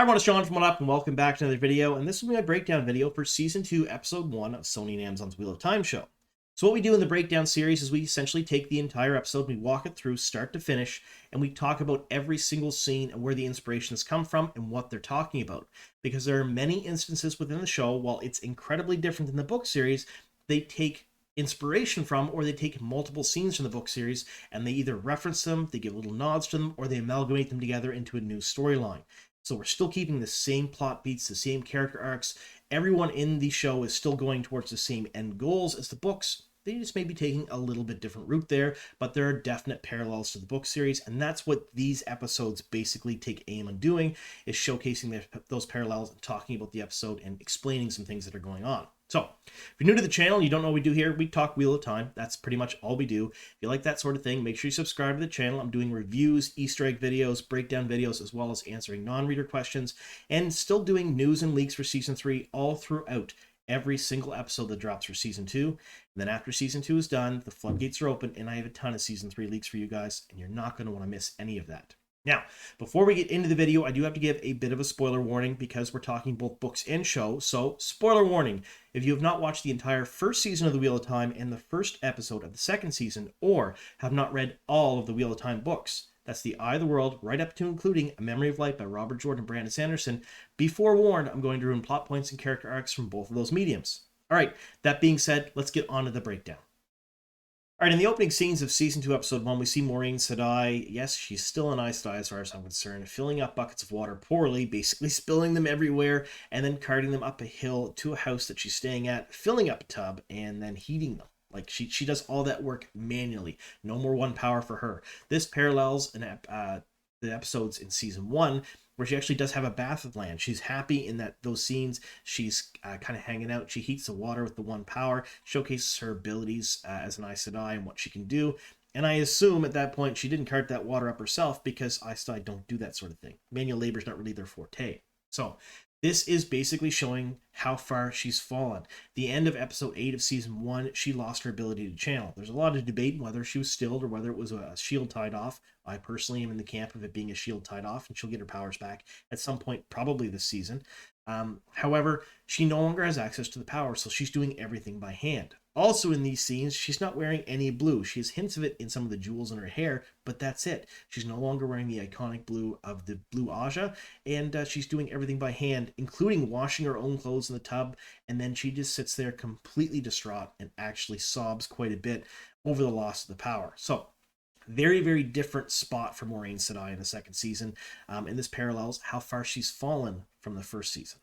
Hi everyone, it's John from What Up, and welcome back to another video. And this will be my breakdown video for Season 2, Episode 1 of Sony and Amazon's Wheel of Time show. So what we do in the breakdown series is we essentially take the entire episode, we walk it through start to finish, and we talk about every single scene and where the inspiration has come from and what they're talking about. Because there are many instances within the show, while it's incredibly different than the book series, they take inspiration from, or they take multiple scenes from the book series and they either reference them, they give little nods to them, or they amalgamate them together into a new storyline. So we're still keeping the same plot beats, the same character arcs. Everyone in the show is still going towards the same end goals as the books. They just may be taking a little bit different route there, but there are definite parallels to the book series, and that's what these episodes basically take aim on doing, is showcasing those parallels and talking about the episode and explaining some things that are going on. So, if you're new to the channel and you don't know what we do here, we talk Wheel of Time. That's pretty much all we do. If you like that sort of thing, make sure you subscribe to the channel. I'm doing reviews, Easter egg videos, breakdown videos, as well as answering non-reader questions, and still doing news and leaks for Season 3 all throughout every single episode that drops for Season 2. And then after Season 2 is done, the floodgates are open, and I have a ton of Season 3 leaks for you guys, and you're not going to want to miss any of that. Now, before we get into the video, I do have to give a bit of a spoiler warning because we're talking both books and show. So, spoiler warning, if you have not watched the entire first season of The Wheel of Time and the first episode of the second season, or have not read all of the Wheel of Time books, that's The Eye of the World, right up to including A Memory of Life by Robert Jordan and Brandon Sanderson, be forewarned, I'm going to ruin plot points and character arcs from both of those mediums. Alright, that being said, let's get on to the breakdown. Alright, in the opening scenes of Season 2, Episode 1, we see Moiraine Sedai. Yes, she's still an Aes Sedai as far as I'm concerned, filling up buckets of water poorly, basically spilling them everywhere, and then carting them up a hill to a house that she's staying at, filling up a tub, and then heating them. Like, she does all that work manually. No more one power for her. This parallels the episodes in Season 1, where she actually does have a bath of land. She's happy in those scenes. She's kind of hanging out. She heats the water with the one power, showcases her abilities as an Aes Sedai and what she can do. And I assume at that point she didn't cart that water up herself because Aes Sedai don't do that sort of thing. Manual labor is not really their forte. So this is basically showing how far she's fallen. The end of episode 8 of season 1, she lost her ability to channel. There's a lot of debate whether she was stilled or whether it was a shield tied off. I personally am in the camp of it being a shield tied off, and she'll get her powers back at some point, probably this season. However, she no longer has access to the power, so she's doing everything by hand. Also in these scenes, she's not wearing any blue. She has hints of it in some of the jewels in her hair, but that's it. She's no longer wearing the iconic blue of the blue Aja, and she's doing everything by hand, including washing her own clothes in the tub, and then she just sits there completely distraught and actually sobs quite a bit over the loss of the power. So, very, very different spot for Moiraine Sedai in the second season, and this parallels how far she's fallen from the first season.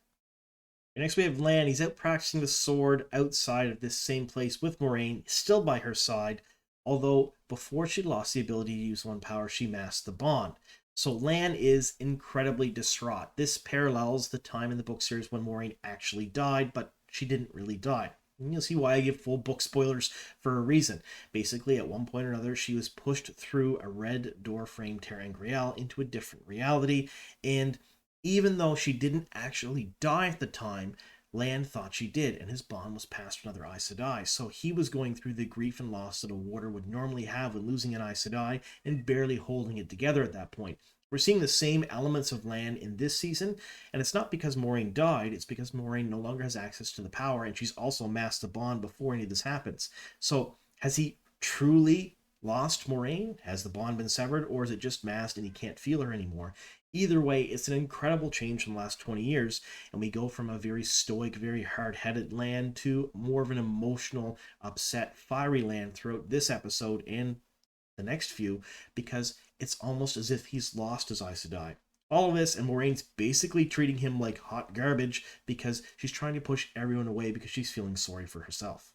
Next we have Lan. He's out practicing the sword outside of this same place with Moiraine, still by her side, although before she lost the ability to use one power, she masked the bond. So Lan is incredibly distraught. This parallels the time in the book series when Moiraine actually died, but she didn't really die. And you'll see why I give full book spoilers for a reason. Basically, at one point or another, she was pushed through a red door frame ter'angreal into a different reality, and even though she didn't actually die at the time, Lan thought she did, and his bond was passed to another Aes Sedai. So he was going through the grief and loss that a warder would normally have when losing an Aes Sedai and barely holding it together at that point. We're seeing the same elements of Lan in this season, and it's not because Moiraine died, it's because Moiraine no longer has access to the power, and she's also masked the bond before any of this happens. So, has he truly lost Moiraine? Has the bond been severed, or is it just masked and he can't feel her anymore? Either way, it's an incredible change in the last 20 years, and we go from a very stoic, very hard-headed Lan to more of an emotional, upset, fiery Lan throughout this episode and the next few, because it's almost as if he's lost his Aes Sedai. All of this, and Moraine's basically treating him like hot garbage because she's trying to push everyone away because she's feeling sorry for herself.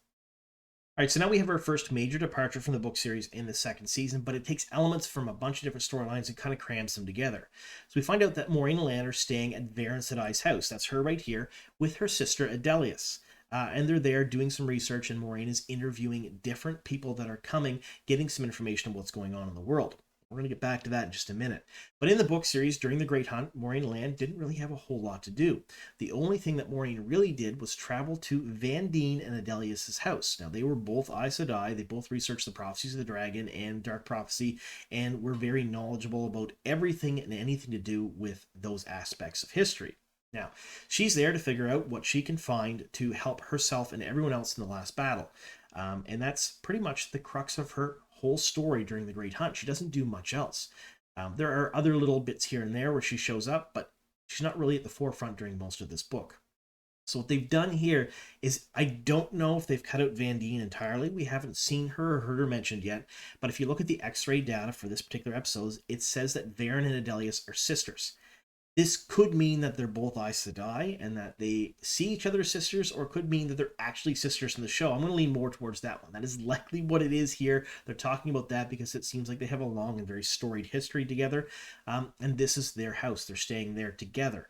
Alright, so now we have our first major departure from the book series in the second season, but it takes elements from a bunch of different storylines and kind of crams them together. So we find out that Moiraine and Lan are staying at Varen Sedai's house, that's her right here, with her sister Adelius. And they're there doing some research, and Moiraine is interviewing different people that are coming, getting some information on what's going on in the world. We're going to get back to that in just a minute. But in the book series, during the Great Hunt, Moiraine and Lan didn't really have a whole lot to do. The only thing that Moiraine really did was travel to Vandene and Adelius' house. Now, they were both Aes Sedai. They both researched the prophecies of the dragon and Dark Prophecy, and were very knowledgeable about everything and anything to do with those aspects of history. Now, she's there to figure out what she can find to help herself and everyone else in the last battle. And that's pretty much the crux of her whole story during the Great Hunt. She doesn't do much else. There are other little bits here and there where she shows up, but she's not really at the forefront during most of this book. So what they've done here is, I don't know if they've cut out Vandene entirely. We haven't seen her or heard her mentioned yet. But if you look at the X-ray data for this particular episode, it says that Varen and Adelius are sisters. This could mean that they're both Aes Sedai and that they see each other as sisters, or it could mean that they're actually sisters in the show. I'm going to lean more towards that one. That is likely what it is here. They're talking about that because it seems like they have a long and very storied history together. And this is their house. They're staying there together.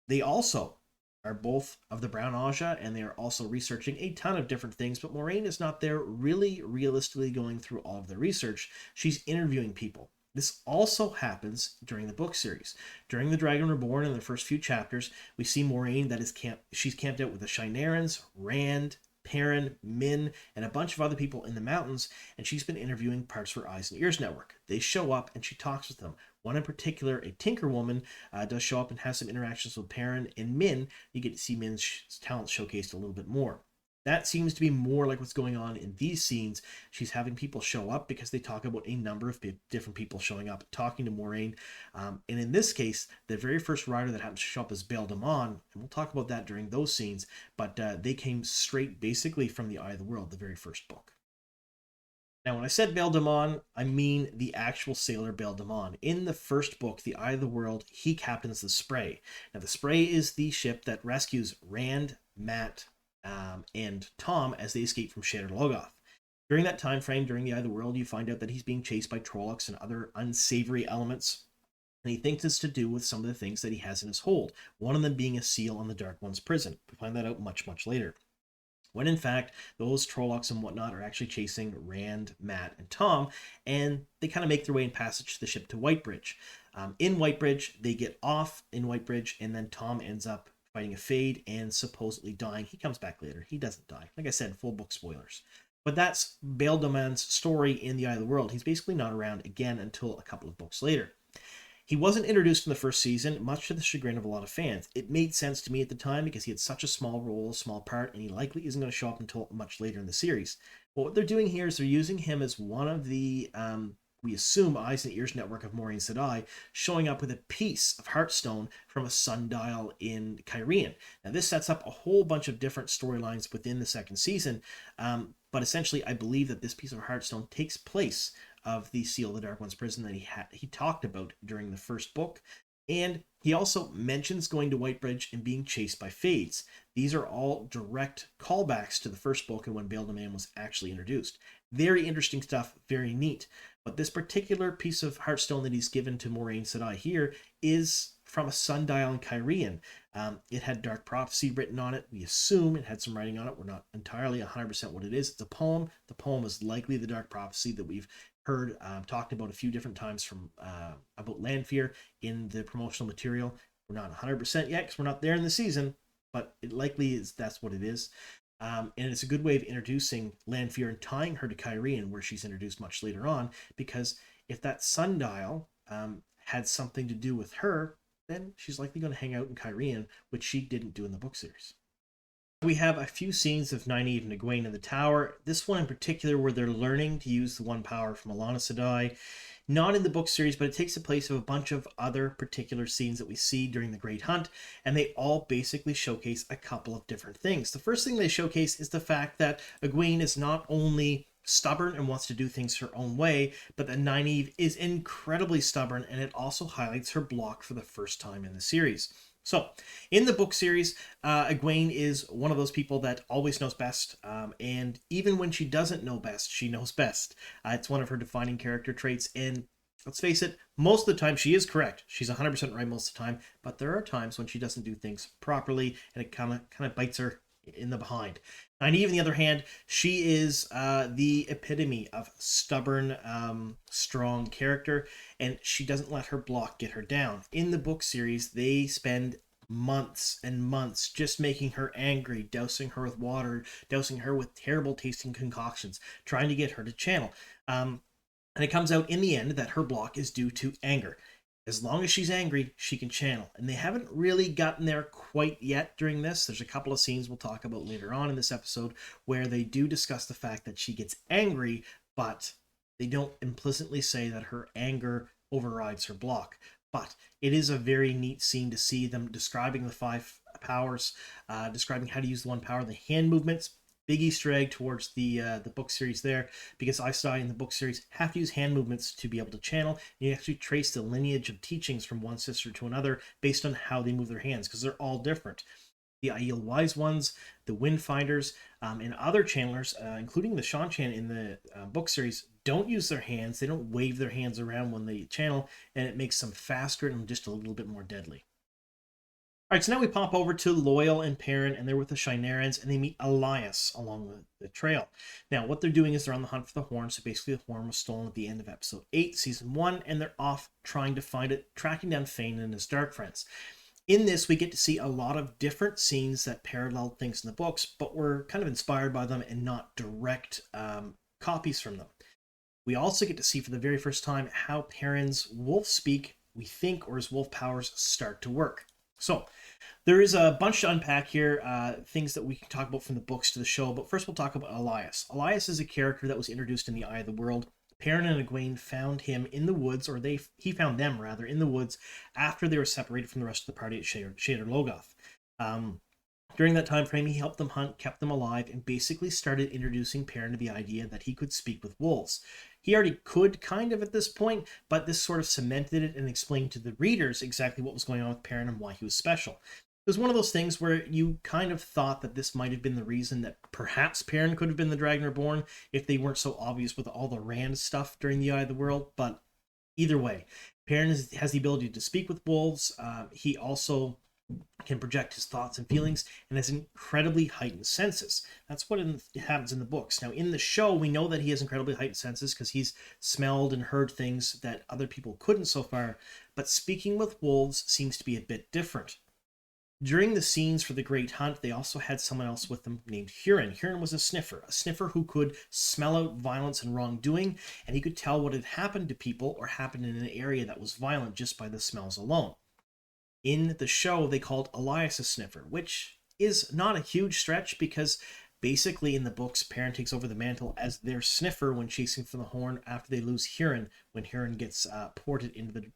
They also are both of the Brown Aja, and they are also researching a ton of different things, but Moiraine is not there really realistically going through all of their research. She's interviewing people. This also happens during the book series. During The Dragon Reborn, in the first few chapters, we see Moiraine that is she's camped out with the Shienarans, Rand, Perrin, Min, and a bunch of other people in the mountains, and she's been interviewing parts of her Eyes and Ears network. They show up and she talks with them. One in particular, a Tinker Woman, does show up and has some interactions with Perrin and Min. You get to see Min's talents showcased a little bit more. That seems to be more like what's going on in these scenes. She's having people show up because they talk about a number of different people showing up, talking to Moiraine. And in this case, the very first rider that happens to show up is Bael Damon, and we'll talk about that during those scenes, but they came straight basically from the Eye of the World, the very first book. Now, when I said Bael Damon, I mean the actual sailor Bael Damon. In the first book, The Eye of the World, he captains the Spray. Now, the Spray is the ship that rescues Rand, Mat, and Tom as they escape from Shadar Logoth. During that time frame, during the Eye of the World, you find out that he's being chased by Trollocs and other unsavory elements, and he thinks it's to do with some of the things that he has in his hold, one of them being a seal on the Dark One's prison. We find that out much later, when in fact those Trollocs and whatnot are actually chasing Rand, Mat, and Tom, and they kind of make their way in passage to the ship to Whitebridge. In Whitebridge, they get off in Whitebridge, and then Tom ends up fighting a Fade and supposedly dying. He comes back later. He doesn't die. Like I said, full book spoilers. But that's Bael Damon's story in The Eye of the World. He's basically not around again until a couple of books later. He wasn't introduced in the first season, much to the chagrin of a lot of fans. It made sense to me at the time because he had such a small role, a small part, and he likely isn't going to show up until much later in the series. But what they're doing here is they're using him as one of the, we assume, Eyes and Ears network of Moiraine Sedai, showing up with a piece of Heartstone from a sundial in Cairhien. Now, this sets up a whole bunch of different storylines within the second season, but essentially, I believe that this piece of Heartstone takes place of the Seal of the Dark One's prison that he talked about during the first book. And he also mentions going to Whitebridge and being chased by Fades. These are all direct callbacks to the first book and when Bael Damon was actually introduced. Very interesting stuff, very neat. But this particular piece of Heartstone that he's given to Moiraine Sedai here is from a sundial in Cairhien. It had Dark Prophecy written on it. We assume it had some writing on it. We're not entirely 100% what it is. It's a poem. The poem is likely the Dark Prophecy that we've heard talked about a few different times from about Lanfear in the promotional material. We're not 100% yet because we're not there in the season, but it likely is that's what it is. And it's a good way of introducing Lanfear and tying her to Cairhien, where she's introduced much later on, because if that sundial had something to do with her, then she's likely going to hang out in Cairhien, which she didn't do in the book series. We have a few scenes of Nynaeve and Egwene in the tower. This one in particular where they're learning to use the one power from Alanna Sedai. Not in the book series, but it takes the place of a bunch of other particular scenes that we see during the Great Hunt, and they all basically showcase a couple of different things. The first thing they showcase is the fact that Egwene is not only stubborn and wants to do things her own way, but that Nynaeve is incredibly stubborn, and it also highlights her block for the first time in the series. So, in the book series, Egwene is one of those people that always knows best, and even when she doesn't know best, she knows best. It's one of her defining character traits, and let's face it, most of the time she is correct. She's 100% right most of the time, but there are times when she doesn't do things properly, and it kind of bites her in the behind. And Nynaeve, on the other hand, she is the epitome of stubborn, strong character, and she doesn't let her block get her down. In the book series, they spend months and months just making her angry, dousing her with water, dousing her with terrible tasting concoctions, trying to get her to channel. And it comes out in the end that her block is due to anger. As long as she's angry, she can channel. And they haven't really gotten there quite yet during this. There's a couple of scenes we'll talk about later on in this episode where they do discuss the fact that she gets angry, but they don't implicitly say that her anger overrides her block. But it is a very neat scene to see them describing the 5 powers, describing how to use the 1 power, the hand movements. Big Easter egg towards the book series there, because Aes Sedai in the book series have to use hand movements to be able to channel. You actually trace the lineage of teachings from one sister to another based on how they move their hands, because they're all different. The Aiel Wise Ones, the Windfinders, and other channelers, including the Shan-Chan in the book series, don't use their hands. They don't wave their hands around when they channel, and it makes them faster and just a little bit more deadly. All right, so now we pop over to Loial and Perrin, and they're with the Shienarans, and they meet Elias along the trail. Now, what they're doing is they're on the hunt for the horn, so basically the horn was stolen at the end of episode 8, season 1, and they're off trying to find it, tracking down Fain and his dark friends. In this, we get to see a lot of different scenes that parallel things in the books, but were kind of inspired by them and not direct copies from them. We also get to see for the very first time how Perrin's wolf speak, we think, or his wolf powers start to work. So, there is a bunch to unpack here, things that we can talk about from the books to the show, but first we'll talk about Elias. Elias is a character that was introduced in The Eye of the World. Perrin and Egwene found him in the woods, or he found them, rather, in the woods after they were separated from the rest of the party at Shader Logoth. During that time frame, he helped them hunt, kept them alive, and basically started introducing Perrin to the idea that he could speak with wolves. He already could, kind of, at this point, but this sort of cemented it and explained to the readers exactly what was going on with Perrin and why he was special. It was one of those things where you kind of thought that this might have been the reason that perhaps Perrin could have been the Dragon Reborn if they weren't so obvious with all the Rand stuff during the Eye of the World, but either way, Perrin has the ability to speak with wolves. He also can project his thoughts and feelings and has incredibly heightened senses. That's what happens in the books. Now, in the show, we know that he has incredibly heightened senses because he's smelled and heard things that other people couldn't so far, but speaking with wolves seems to be a bit different. During the scenes for the Great Hunt, they also had someone else with them named Huron. Huron was a sniffer who could smell out violence and wrongdoing, and he could tell what had happened to people or happened in an area that was violent just by the smells alone. In the show, they called Elias a sniffer, which is not a huge stretch because basically in the books, Perrin takes over the mantle as their sniffer when chasing for the horn after they lose Huron, when Huron gets ported into the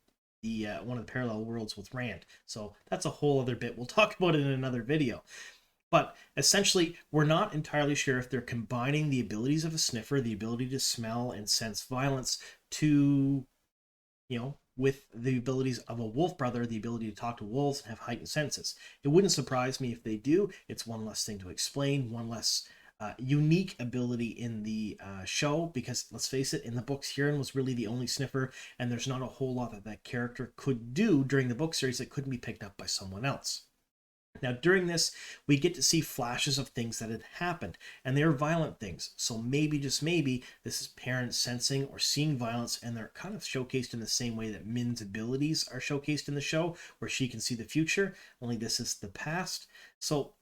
one of the parallel worlds with Rand. So that's a whole other bit. We'll talk about it in another video. But essentially, we're not entirely sure if they're combining the abilities of a sniffer, the ability to smell and sense violence, to, with the abilities of a wolf brother, the ability to talk to wolves and have heightened senses. It wouldn't surprise me if they do. It's one less thing to explain, one less unique ability in the show, because let's face it, in the books, Huron was really the only sniffer, and there's not a whole lot that character could do during the book series that couldn't be picked up by someone else. Now, during this, we get to see flashes of things that had happened, and they're violent things. So maybe, just maybe, this is Perrin sensing or seeing violence, and they're kind of showcased in the same way that Min's abilities are showcased in the show, where she can see the future, only this is the past. So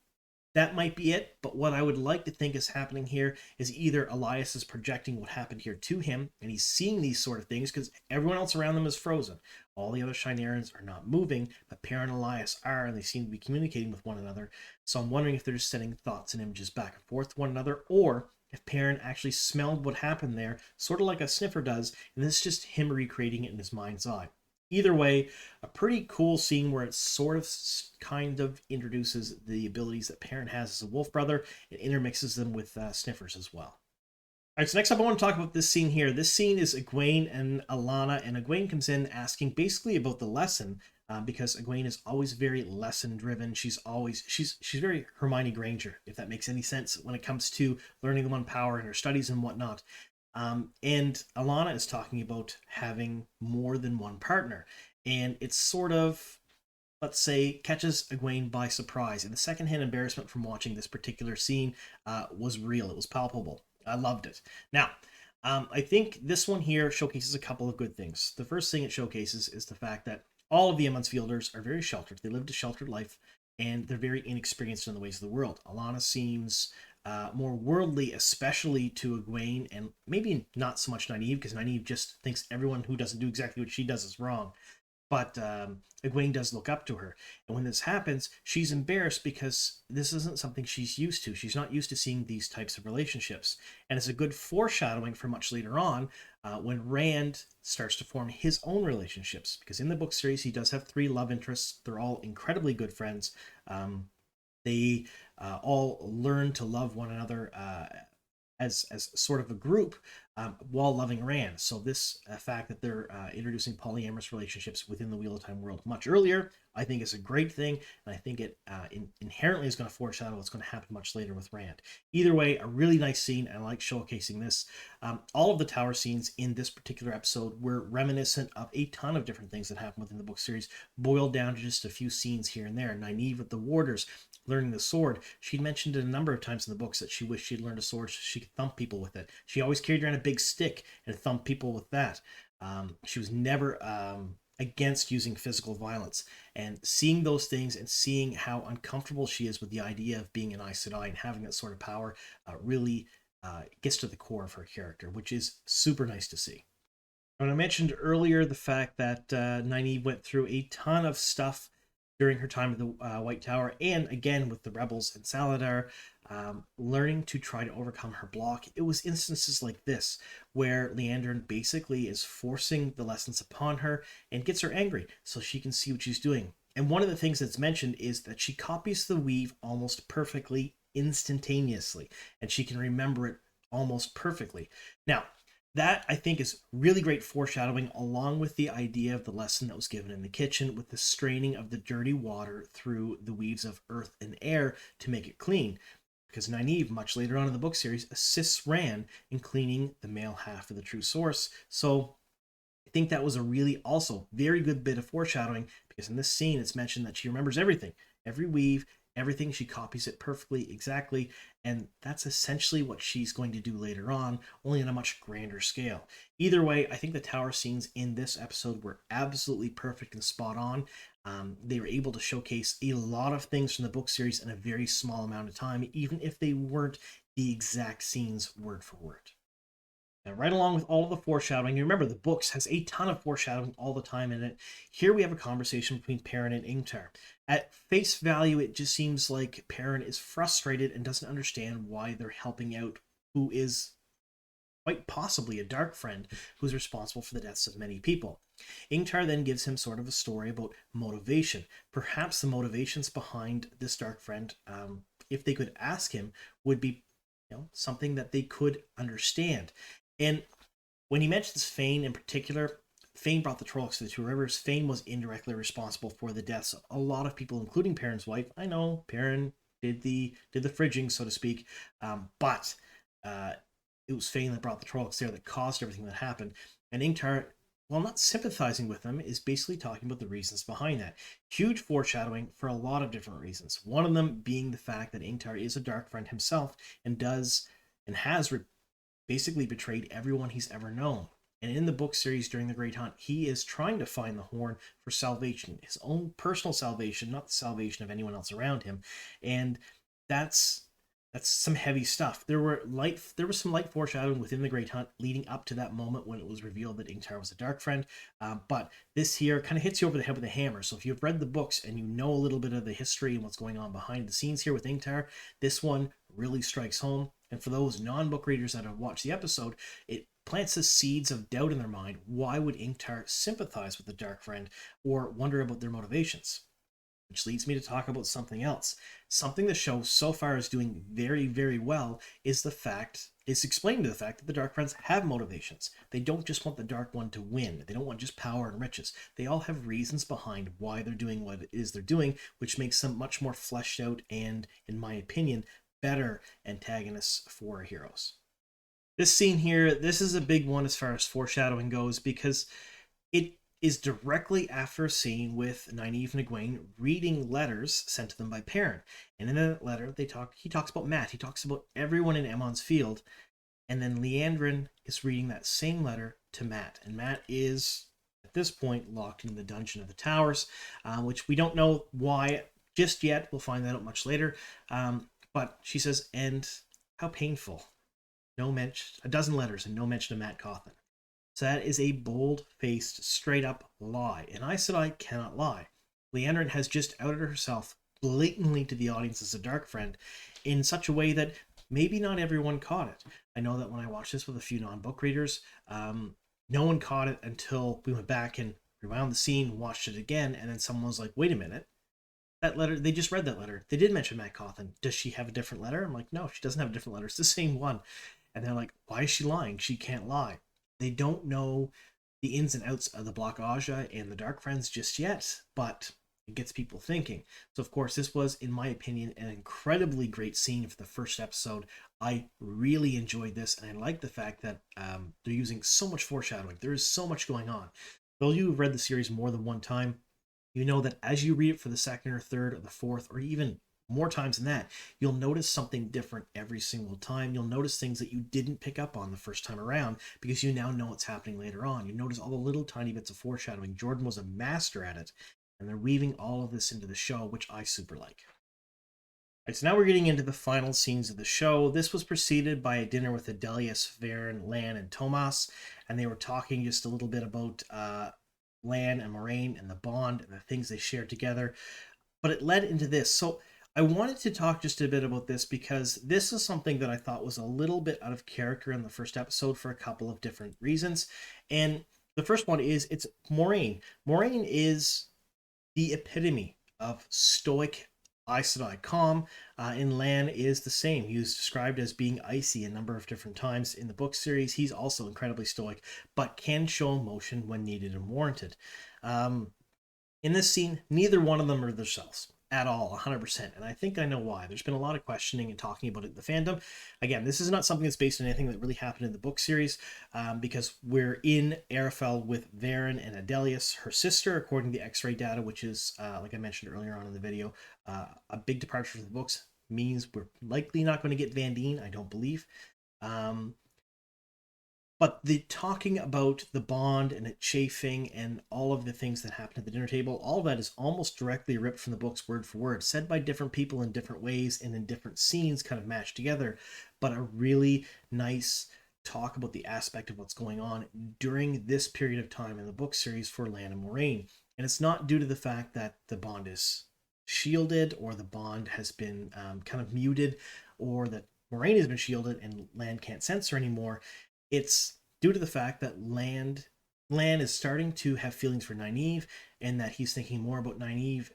that might be it, but what I would like to think is happening here is either Elias is projecting what happened here to him, and he's seeing these sort of things because everyone else around them is frozen. All the other Shienarans are not moving, but Perrin and Elias are, and they seem to be communicating with one another. So I'm wondering if they're just sending thoughts and images back and forth to one another, or if Perrin actually smelled what happened there, sort of like a sniffer does, and this is just him recreating it in his mind's eye. Either way, a pretty cool scene where it sort of kind of introduces the abilities that Perrin has as a wolf brother and intermixes them with sniffers as well. All right, so next up I want to talk about this scene here. This scene is Egwene and Alana, and Egwene comes in asking basically about the lesson, because Egwene is always very lesson driven. She's very Hermione Granger, if that makes any sense, when it comes to learning the One Power and her studies and whatnot. And Alana is talking about having more than one partner, and it's sort of let's say, catches Egwene by surprise. And the secondhand embarrassment from watching this particular scene was real. It was palpable. I loved it. Now, I think this one here showcases a couple of good things. The first thing it showcases is the fact that all of the Emmonsfielders are very sheltered. They lived a sheltered life, and they're very inexperienced in the ways of the world. Alana seems more worldly, especially to Egwene, and maybe not so much Nynaeve, because Nynaeve just thinks everyone who doesn't do exactly what she does is wrong. But Egwene does look up to her. And when this happens, she's embarrassed because this isn't something she's used to. She's not used to seeing these types of relationships. And it's a good foreshadowing for much later on when Rand starts to form his own relationships. Because in the book series, he does have 3 love interests. They're all incredibly good friends. They all learn to love one another as sort of a group while loving Rand. So this fact that they're introducing polyamorous relationships within the Wheel of Time world much earlier, I think is a great thing, and I think it inherently is going to foreshadow what's going to happen much later with Rand. Either way, a really nice scene, and I like showcasing this. All of the tower scenes in this particular episode were reminiscent of a ton of different things that happened within the book series, boiled down to just a few scenes here and there. Nynaeve with the warders, learning the sword. She'd mentioned it a number of times in the books that she wished she'd learned a sword so she could thump people with it. She always carried around a big stick and thumped people with that. She was never against using physical violence. And seeing those things and seeing how uncomfortable she is with the idea of being an Aes Sedai and having that sort of power really gets to the core of her character, which is super nice to see. And I mentioned earlier the fact that Nynaeve went through a ton of stuff during her time at the White Tower, and again with the rebels and Saladar, learning to try to overcome her block. It was instances like this where Liandrin basically is forcing the lessons upon her and gets her angry so she can see what she's doing. And one of the things that's mentioned is that she copies the weave almost perfectly, instantaneously, and she can remember it almost perfectly. Now, that, I think, is really great foreshadowing, along with the idea of the lesson that was given in the kitchen with the straining of the dirty water through the weaves of earth and air to make it clean. Because Nynaeve, much later on in the book series, assists Rand in cleaning the male half of the true source. So I think that was a really also very good bit of foreshadowing, because in this scene it's mentioned that she remembers everything, every weave, everything. She copies it perfectly, exactly, and that's essentially what she's going to do later on, only on a much grander scale. Either way, I think the tower scenes in this episode were absolutely perfect and spot on. They were able to showcase a lot of things from the book series in a very small amount of time, even if they weren't the exact scenes word for word. And right along with all of the foreshadowing, you remember the books has a ton of foreshadowing all the time in it. Here we have a conversation between Perrin and Ingtar. At face value, it just seems like Perrin is frustrated and doesn't understand why they're helping out who is quite possibly a dark friend who's responsible for the deaths of many people. Ingtar then gives him sort of a story about motivation. Perhaps the motivations behind this dark friend, if they could ask him, would be something that they could understand. And when he mentions Fane in particular, Fane brought the Trollocs to the Two Rivers. Fane was indirectly responsible for the deaths of a lot of people, including Perrin's wife. I know Perrin did the fridging, so to speak, but it was Fane that brought the Trollocs there that caused everything that happened. And Ingtar, while not sympathizing with them, is basically talking about the reasons behind that. Huge foreshadowing for a lot of different reasons. One of them being the fact that Ingtar is a dark friend himself and has basically betrayed everyone he's ever known. And in the book series during the Great Hunt, he is trying to find the horn for salvation, his own personal salvation, not the salvation of anyone else around him. And that's some heavy stuff. There was some light foreshadowing within the Great Hunt leading up to that moment when it was revealed that Ingtar was a dark friend. But this here kind of hits you over the head with a hammer. So if you've read the books and you know a little bit of the history and what's going on behind the scenes here with Ingtar, this one really strikes home. And for those non-book readers that have watched the episode, it plants the seeds of doubt in their mind. Why would Ingtar sympathize with the dark friend or wonder about their motivations? Which leads me to talk about something else. Something the show so far is doing very, very well is explaining the fact that the Dark Friends have motivations. They don't just want the Dark One to win. They don't want just power and riches. They all have reasons behind why they're doing what it is they're doing, which makes them much more fleshed out and, in my opinion, better antagonists for our heroes. This scene here, this is a big one as far as foreshadowing goes, because it is directly after a scene with Nynaeve and Egwene reading letters sent to them by Perrin. And in that letter, he talks about Mat. He talks about everyone in Emond's Field. And then Liandrin is reading that same letter to Mat. And Mat is, at this point, locked in the Dungeon of the Towers, which we don't know why just yet. We'll find that out much later. But she says, and how painful. No mention, a dozen letters and no mention of Mat Cauthon. So that is a bold-faced, straight-up lie. And Aes Sedai cannot lie. Liandrin has just outed herself blatantly to the audience as a dark friend in such a way that maybe not everyone caught it. I know that when I watched this with a few non-book readers, no one caught it until we went back and rewound the scene, watched it again, and then someone was like, wait a minute. That letter, they just read that letter. They did mention Mat Cauthon. Does she have a different letter? I'm like, no, she doesn't have a different letter. It's the same one. And they're like, why is she lying? She can't lie. They don't know the ins and outs of the Black Aja and the Dark Friends just yet, but it gets people thinking. So, of course, this was, in my opinion, an incredibly great scene for the first episode. I really enjoyed this, and I like the fact that they're using so much foreshadowing. There is so much going on. Though you've read the series more than one time, you know that as you read it for the second or third or the fourth or even more times than that, you'll notice something different every single time. You'll notice things that you didn't pick up on the first time around because you now know what's happening later on. You notice all the little tiny bits of foreshadowing. Jordan was a master at it, and they're weaving all of this into the show, which I super like. All right, so now we're getting into the final scenes of the show. This was preceded by a dinner with Adelius, Varen, Lan, and Tomas, and they were talking just a little bit about Lan and Moiraine and the bond and the things they shared together. But it led into this. So I wanted to talk just a bit about this because this is something that I thought was a little bit out of character in the first episode for a couple of different reasons. And the first one is it's Moiraine. Moiraine is the epitome of stoic Aes Sedai calm, and Lan is the same. He was described as being icy a number of different times in the book series. He's also incredibly stoic, but can show emotion when needed and warranted. In this scene, neither one of them are themselves at all, 100%. And I think I know why. There's been a lot of questioning and talking about it in the fandom. Again, this is not something that's based on anything that really happened in the book series, because we're in Arafel with Varen and Adelius, her sister, according to the X-ray data, which is, like I mentioned earlier on in the video, a big departure from the books. Means we're likely not going to get Vandene, I don't believe. But the talking about the bond and it chafing and all of the things that happen at the dinner table, all of that is almost directly ripped from the books word for word, said by different people in different ways and in different scenes kind of matched together, but a really nice talk about the aspect of what's going on during this period of time in the book series for Lan and Moiraine. And it's not due to the fact that the bond is shielded or the bond has been kind of muted or that Moiraine has been shielded and Lan can't sense her anymore. It's due to the fact that Lan is starting to have feelings for Nynaeve, and that he's thinking more about Nynaeve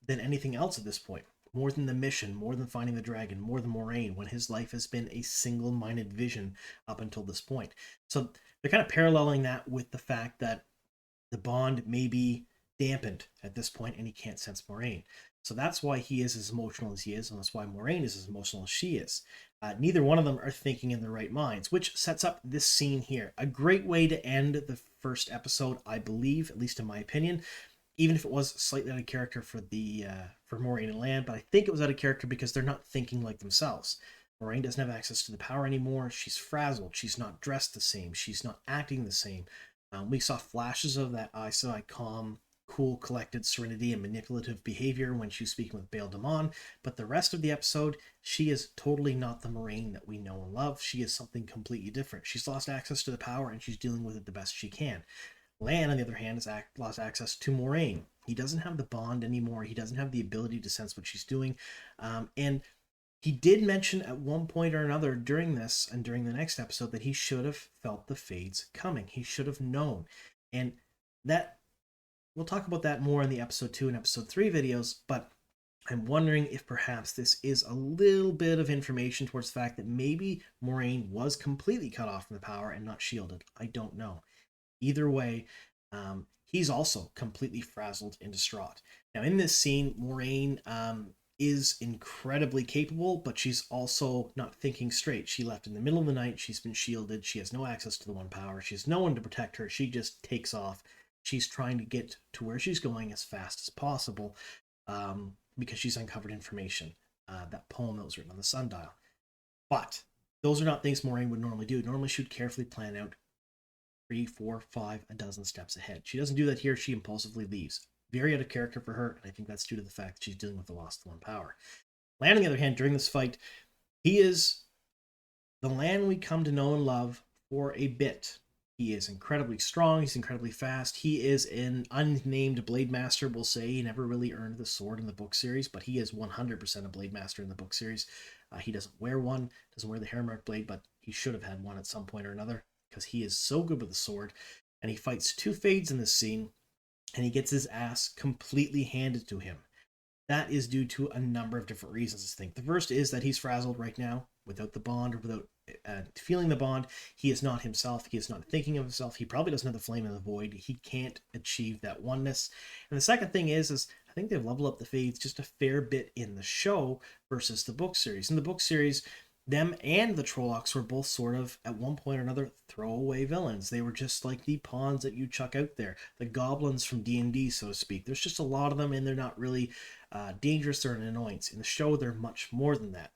than anything else at this point. More than the mission, more than finding the dragon, more than Moiraine, when his life has been a single-minded vision up until this point. So they're kind of paralleling that with the fact that the bond may be dampened at this point, and he can't sense Moiraine. So that's why he is as emotional as he is, and that's why Moiraine is as emotional as she is. Neither one of them are thinking in their right minds, which sets up this scene here. A great way to end the first episode, I believe, at least in my opinion, even if it was slightly out of character for Moiraine and Lan, but I think it was out of character because they're not thinking like themselves. Moiraine doesn't have access to the power anymore. She's frazzled. She's not dressed the same. She's not acting the same. We saw flashes of that Aes Sedai calm, cool, collected serenity and manipulative behavior when she was speaking with Bael Damon, but the rest of the episode, she is totally not the Moiraine that we know and love. She is something completely different. She's lost access to the power and she's dealing with it the best she can. Lan, on the other hand, has lost access to Moiraine. He doesn't have the bond anymore. He doesn't have the ability to sense what she's doing. And he did mention at one point or another during this and during the next episode that he should have felt the fades coming. He should have known. And that we'll talk about that more in the episode 2 and episode 3 videos, but I'm wondering if perhaps this is a little bit of information towards the fact that maybe Moiraine was completely cut off from the power and not shielded. I don't know. Either way, he's also completely frazzled and distraught. Now, in this scene, Moiraine is incredibly capable, but she's also not thinking straight. She left in the middle of the night. She's been shielded. She has no access to the One Power. She has no one to protect her. She just takes off. she's trying to get to where she's going as fast as possible, because she's uncovered information. That poem that was written on the sundial. But those are not things Moiraine would normally do. Normally, she would carefully plan out 3, 4, 5, a dozen steps ahead. She doesn't do that here. She impulsively leaves. Very out of character for her, and I think that's due to the fact that she's dealing with the loss of the One Power. Lan, on the other hand, during this fight, he is the Lan we come to know and love for a bit. He is incredibly strong. He's incredibly fast. He is an unnamed Blade Master. We'll say he never really earned the sword in the book series, but he is 100% a Blade Master in the book series. He doesn't wear one, doesn't wear the Hairmark blade, but he should have had one at some point or another because he is so good with the sword. And he fights 2 Fades in this scene, and he gets his ass completely handed to him. That is due to a number of different reasons, I think. The first is that he's frazzled right now without the bond, or without feeling the bond. He is not himself. He is not thinking of himself. He probably doesn't have the flame of the void. He can't achieve that oneness. And the second thing is I think they've leveled up the Fades just a fair bit in the show versus the book series. In the book series, them and the Trollocs were both sort of, at one point or another, throwaway villains. They were just like the pawns that you chuck out there. The goblins from D&D, so to speak. There's just a lot of them, and they're not really dangerous or an annoyance. In the show, they're much more than that.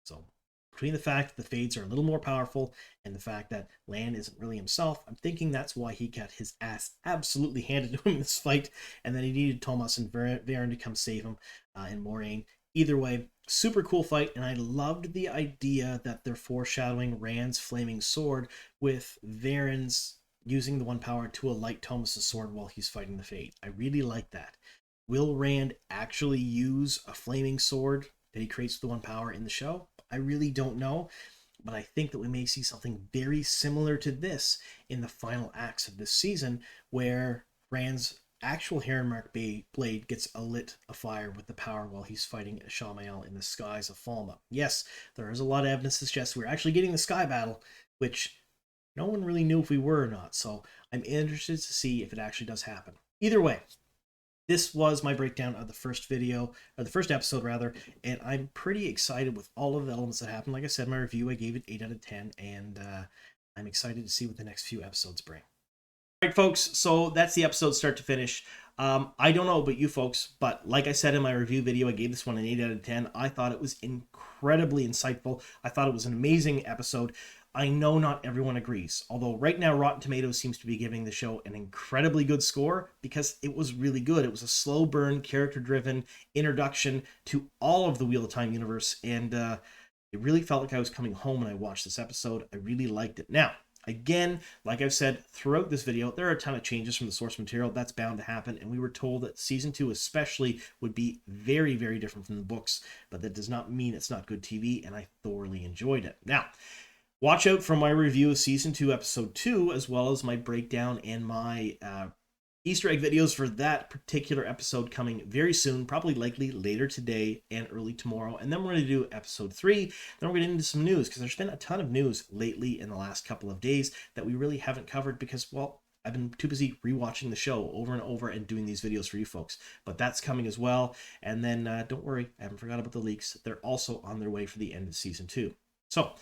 So, between the fact that the Fades are a little more powerful and the fact that Lan isn't really himself, I'm thinking that's why he got his ass absolutely handed to him in this fight, and then he needed Thomas and Varen to come save him, and Moiraine. Either way, super cool fight, and I loved the idea that they're foreshadowing Rand's flaming sword with Varen's using the One Power to alight Thomas' sword while he's fighting the Fade. I really like that. Will Rand actually use a flaming sword that he creates with the One Power in the show? I really don't know, but I think that we may see something very similar to this in the final acts of this season, where Rand's actual Hairmark blade gets lit afire with the power while he's fighting Shamael in the skies of Falma. Yes, there is a lot of evidence to suggest we're actually getting the sky battle, which no one really knew if we were or not, so I'm interested to see if it actually does happen. Either way, this was my breakdown of the first video, or the first episode rather, and I'm pretty excited with all of the elements that happened. Like I said, my review, I gave it 8 out of 10, and I'm excited to see what the next few episodes bring. All right, folks, so that's the episode start to finish. I don't know about you folks, but like I said in my review video, I gave this one an 8 out of 10. I thought it was incredibly insightful. I thought it was an amazing episode. I know not everyone agrees, although right now Rotten Tomatoes seems to be giving the show an incredibly good score because it was really good. It was a slow burn, character-driven introduction to all of the Wheel of Time universe, and it really felt like I was coming home when I watched this episode. I really liked it. Now, again, like I've said throughout this video, there are a ton of changes from the source material. That's bound to happen, and we were told that Season 2 especially would be very, very different from the books, but that does not mean it's not good TV, and I thoroughly enjoyed it. Now, watch out for my review of Season 2, Episode 2, as well as my breakdown and my Easter egg videos for that particular episode coming very soon, probably likely later today and early tomorrow. And then we're going to do Episode 3. Then we're going to get into some news, because there's been a ton of news lately in the last couple of days that we really haven't covered because, well, I've been too busy rewatching the show over and over and doing these videos for you folks. But that's coming as well. And then don't worry, I haven't forgot about the leaks. They're also on their way for the end of Season 2. So,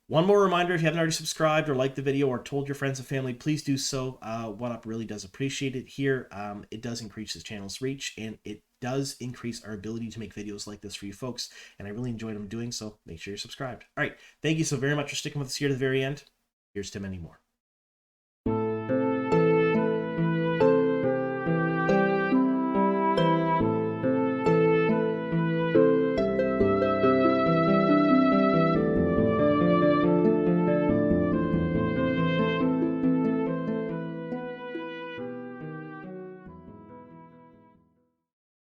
one more reminder, if you haven't already subscribed or liked the video or told your friends and family, please do so. One Up really does appreciate it here. It does increase this channel's reach, and it does increase our ability to make videos like this for you folks, and I really enjoyed them doing so. Make sure you're subscribed. All right, thank you so very much for sticking with us here to the very end. Here's to many more.